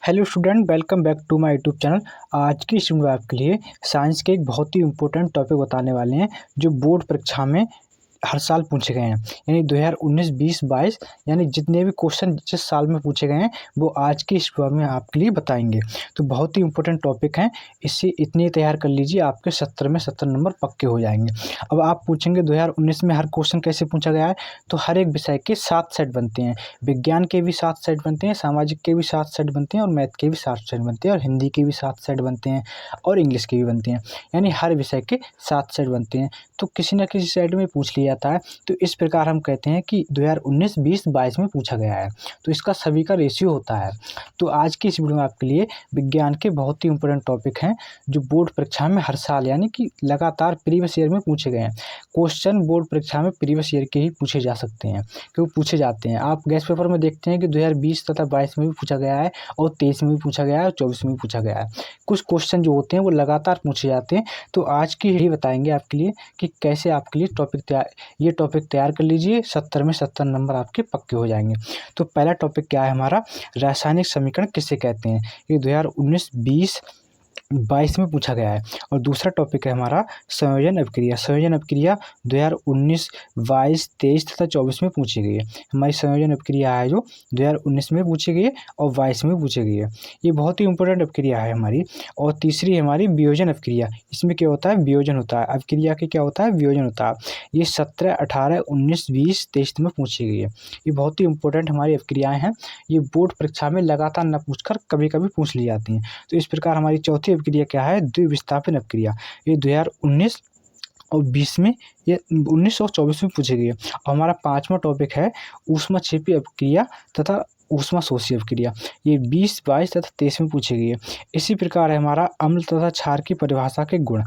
Hello student, welcome back to my YouTube channel. आज की इस वीडियो में आपके लिए साइंस के एक बहुत ही इंपॉर्टेंट टॉपिक बताने वाले हैं जो बोर्ड परीक्षा में हर साल पूछे गए हैं। यानी 2019, 20, 22 यानी जितने भी क्वेश्चन जिस साल में पूछे गए हैं वो आज की इस वीडियो में आपके लिए बताएंगे। तो बहुत ही इंपॉर्टेंट टॉपिक हैं, इससे इतने तैयार कर लीजिए, आपके 70 में 70 नंबर पक्के हो जाएंगे। अब आप पूछेंगे 2019 में हर क्वेश्चन कैसे पूछा गया है, तो हर एक विषय के 7 सेट बनते हैं। विज्ञान के भी 7 सेट बनते हैं, सामाजिक के भी 7 सेट बनते हैं और मैथ के भी 7 सेट बनते हैं और हिंदी के भी 7 सेट बनते हैं और इंग्लिश के भी बनते हैं। यानी हर विषय के 7 सेट बनते हैं, तो किसी न किसी सेट में पूछ लिया जाता है। तो इस प्रकार हम कहते हैं कि 2019, 20, 22 में पूछा गया है, तो इसका सभी का रेशियो होता है। तो आज की इस वीडियो में आपके लिए विज्ञान के बहुत ही इंपॉर्टेंट टॉपिक हैं जो बोर्ड परीक्षा में हर साल यानी कि लगातार प्रीवियस ईयर में पूछे गए हैं। क्वेश्चन बोर्ड परीक्षा में प्रीवियस ईयर के ही पूछे जा सकते हैं, क्योंकि पूछे जाते हैं। आप गेस्ट पेपर में देखते हैं कि 2020 तथा 22 में भी पूछा गया है और 23 में भी पूछा गया है और 24 में भी पूछा गया है। कुछ क्वेश्चन जो होते हैं वो लगातार पूछे जाते हैं। तो आज की ही बताएंगे आपके लिए कि कैसे आपके लिए टॉपिक तैयार कर लीजिए, 70 में 70 नंबर आपके पक्के हो जाएंगे। तो पहला टॉपिक क्या है हमारा, रासायनिक समीकरण किसे कहते हैं। ये 2019, 20, 22 में पूछा गया है। और दूसरा टॉपिक है हमारा संयोजन अभिक्रिया। संयोजन अभिक्रिया 2019, 22, 23 तथा 24 में पूछी गई है। हमारी संयोजन अभिक्रिया है जो 2019 में पूछी गई है और 22 में पूछी गई है। ये बहुत ही इंपॉर्टेंट अभिक्रिया है हमारी। और तीसरी है हमारी वियोजन अभिक्रिया। इसमें क्या होता है, वियोजन होता है। अभिक्रिया के क्या होता है, वियोजन होता है। ये 17, 18, 19, 20, 23 में पूछी गई है। ये बहुत ही इंपॉर्टेंट हमारी अभिक्रियाएँ हैं। ये बोर्ड परीक्षा में लगातार न पूछकर कभी कभी पूछ ली जाती हैं। तो इस प्रकार हमारी चौथी अभिक्रिया क्या है, द्विविस्थापन अभिक्रिया। ये 2019 और 20 में, ये 19 और 24 में पूछी गई है। और हमारा पांचवा टॉपिक है ऊष्माक्षेपी अभिक्रिया तथा ऊष्माशोषी अभिक्रिया। ये 20, 22 तथा 23 में पूछी गई है। इसी प्रकार है हमारा अम्ल तथा क्षार की परिभाषा के गुण।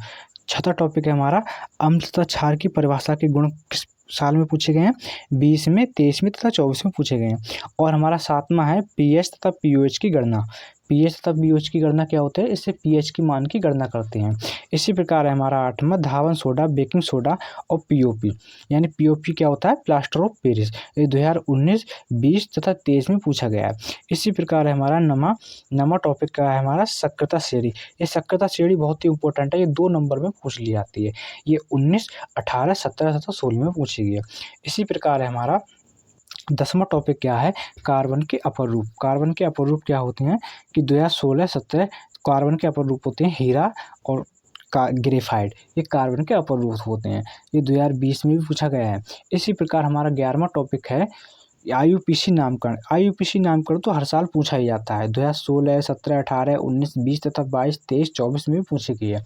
छठा टॉपिक है हमारा अम्ल तथा क्षार की परिभाषा के गुण किस साल में पूछे गए हैं, 20 में, 23 में तथा 24 में पूछे गए हैं। और हमारा सातवां है पीएच तथा पीओएच की गणना। पीएच तथा पीओएच की गणना क्या होता है, इससे पीएच की मान की गणना करते हैं। इसी प्रकार है हमारा आठवां धावन सोडा, बेकिंग सोडा और पीओपी। यानी पीओपी क्या होता है, प्लास्टर ऑफ पेरिस। ये 2019, 20 तथा 23 में पूछा गया है। इसी प्रकार है हमारा नमा टॉपिक का है हमारा सक्रियता श्रेणी। ये सक्रियता श्रेणी बहुत ही इंपॉर्टेंट है, ये 2 नंबर में पूछ ली जाती है। ये 19, 18, 17 तथा 16 में पूछी गई है। इसी प्रकार है हमारा 10वां टॉपिक क्या है, कार्बन के अपर रूप। कार्बन के अपर रूप क्या होते हैं कि 2016, 17 कार्बन के अपर रूप होते हैं हीरा और ग्रेफाइट। ये कार्बन के अपर रूप होते हैं। ये 2020 में भी पूछा गया है। इसी प्रकार हमारा 11वां टॉपिक है आईयूपीसी नामकरण। आईयूपीसी नामकरण तो हर साल पूछा ही जाता है। 2016, 17, 18, 19, 20 तथा 22, 23, 24 में भी पूछी गई है।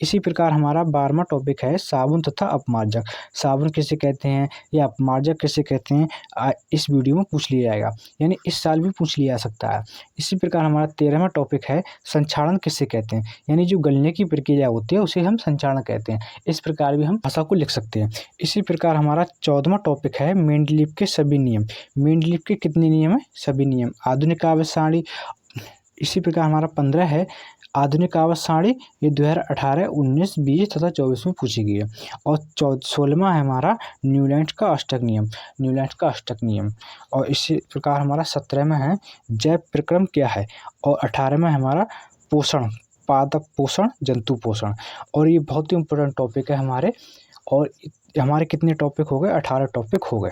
इसी प्रकार हमारा 12वां टॉपिक है साबुन तथा अपमार्जक। साबुन किसे कहते हैं या अपमार्जक किसे कहते हैं, इस वीडियो में पूछ लिया जाएगा, यानी इस साल भी पूछ लिया जा सकता है। इसी प्रकार हमारा 13वां टॉपिक है संक्षारण किसे कहते हैं, यानी जो गलने की प्रक्रिया होती है उसे हम संक्षारण कहते हैं। इस प्रकार भी हम भाषा को लिख सकते हैं। इसी प्रकार हमारा 14वां टॉपिक है मेंडलीव के सभी नियम। मेंडलीव के कितने नियम है, सभी नियम। आधुनिक आवर्त सारणी। इसी प्रकार हमारा 15 है आधुनिक आवर्त सारणी। ये 2018, 19, 20 तथा 24 में पूछी गई है। और 16वां है हमारा न्यूलैंड का अष्टक नियम। न्यूलैंड का अष्टक नियम। और इसी प्रकार हमारा 17वां है जैव प्रक्रम क्या है। और 18वां है हमारा पोषण, पादप पोषण, जंतु पोषण। और ये बहुत ही इंपॉर्टेंट टॉपिक है हमारे। और हमारे कितने टॉपिक हो गए, 18 टॉपिक हो गए।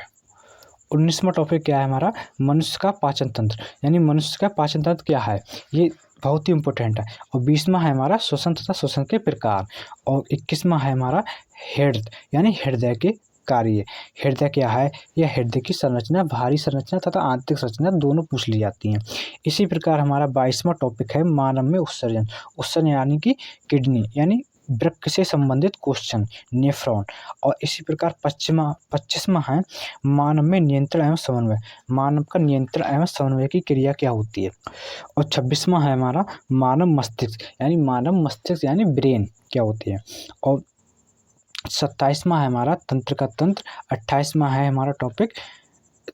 19वां टॉपिक क्या है हमारा, मनुष्य का पाचन तंत्र। यानी मनुष्य का पाचन तंत्र क्या है, ये बहुत ही इंपॉर्टेंट है। और 20वां है हमारा श्वसन तथा श्वसन के प्रकार। और 21वां है हमारा हृदय, यानी हृदय के कार्य। हृदय क्या है, यह हृदय की संरचना, भारी संरचना तथा आंतरिक संरचना दोनों पूछ ली जाती हैं। इसी प्रकार हमारा 22वां टॉपिक है मानव में उत्सर्जन। उत्सर्जन यानी कि किडनी, यानी वृक्क से संबंधित क्वेश्चन, नेफ्रॉन। और इसी प्रकार 25वां है मानव में नियंत्रण एवं समन्वय। मानव का नियंत्रण एवं समन्वय की क्रिया क्या होती है। और 26वां है हमारा मानव मस्तिष्क, यानी मानव मस्तिष्क यानी ब्रेन क्या होती है। और 27वां है हमारा तंत्र का तंत्र। 28वां है हमारा टॉपिक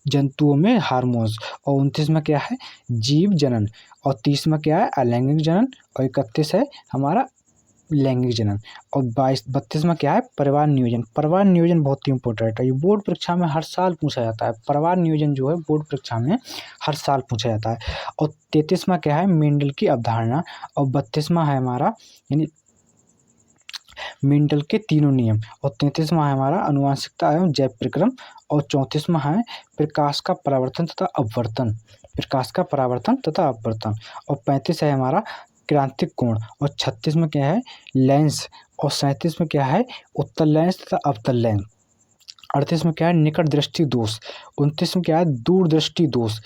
जंतुओं में हार्मोन्स। और 29वां क्या है जीव जनन। और 30वां क्या है अलैंगिक जनन। और 31 है हमारा लैंगिक जनन। और 32वां क्या है, परिवार नियोजन। परिवार नियोजन बहुत ही इंपॉर्टेंट है, ये बोर्ड परीक्षा में हर साल पूछा जाता है। परिवार नियोजन जो है बोर्ड परीक्षा में हर साल पूछा जाता है। और 33वां क्या है, मेंडल की अवधारणा। और 32वां है हमारा यानी मेंडल के तीनों नियम। और 33वां है हमारा आनुवंशिकता एवं जैव परिक्रम। और 34वां है प्रकाश का परावर्तन तथा अपवर्तन। प्रकाश का परावर्तन तथा अपवर्तन। और 35 है हमारा क्रांतिक कोण। और 36 में क्या है, लेंस। और 37 में क्या है, उत्तल लेंस तथा अवतल लेंस। 38 में क्या है, निकट दृष्टि दोष। 29 में क्या है, दूरदृष्टि दोष।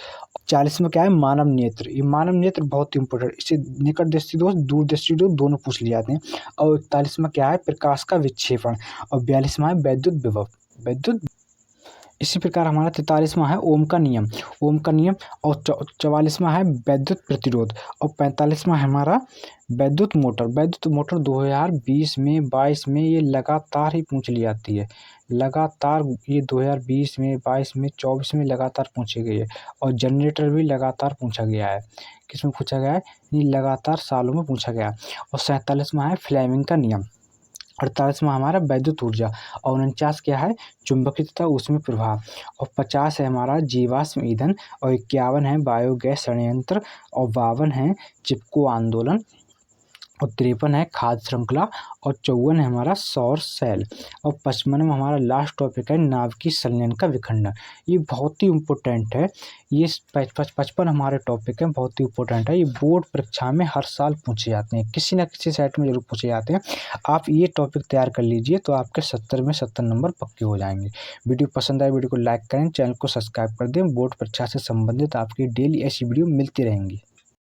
40 में क्या है, मानव नेत्र। ये मानव नेत्र बहुत इंपॉर्टेंट, इससे निकट दृष्टि दोष, दूरदृष्टि दोष दोनों पूछ लिए जाते हैं। और 41 में क्या है, प्रकाश का विक्षेपण। और 42 में है वैद्युत विभव, वैद्युत। इसी प्रकार हमारा 43वां है ओम का नियम, ओम का नियम। और 44वां है वैद्युत प्रतिरोध। और 45वां है हमारा वैद्युत मोटर। वैद्युत मोटर 2020 में 22 में ये लगातार ही पूछ ली जाती है, लगातार। ये 2020 में 22 में 24 में लगातार पूछी गई है। और जनरेटर भी लगातार पूछा गया है। किसमें पूछा गया है, ये लगातार सालों में पूछा गया है। और 47वां है फ्लेमिंग का नियम। 48वां हमारा वैद्युत ऊर्जा। और 49 क्या है, चुंबकीय तथा ऊष्मीय प्रभाव। और 50 है हमारा जीवाश्म ईंधन। और 51 है बायोगैस संयंत्र। और 52 है चिपको आंदोलन। और 53 है खाद्य श्रृंखला। और 54 है हमारा सौर सेल। और 55 में हमारा लास्ट टॉपिक है नाभिकीय संलयन का विखंडन। ये बहुत ही इम्पोर्टेंट है, ये 55 हमारे टॉपिक हैं, बहुत ही इंपॉर्टेंट है। ये बोर्ड परीक्षा में हर साल पूछे जाते हैं, किसी न किसी सेट में जरूर पूछे जाते हैं। आप ये टॉपिक तैयार कर लीजिए तो आपके 70 में 70 नंबर पक्के हो जाएंगे। वीडियो पसंद आए वीडियो को लाइक करें, चैनल को सब्सक्राइब कर दें। बोर्ड परीक्षा से संबंधित आपकी डेली ऐसी वीडियो मिलती रहेंगी।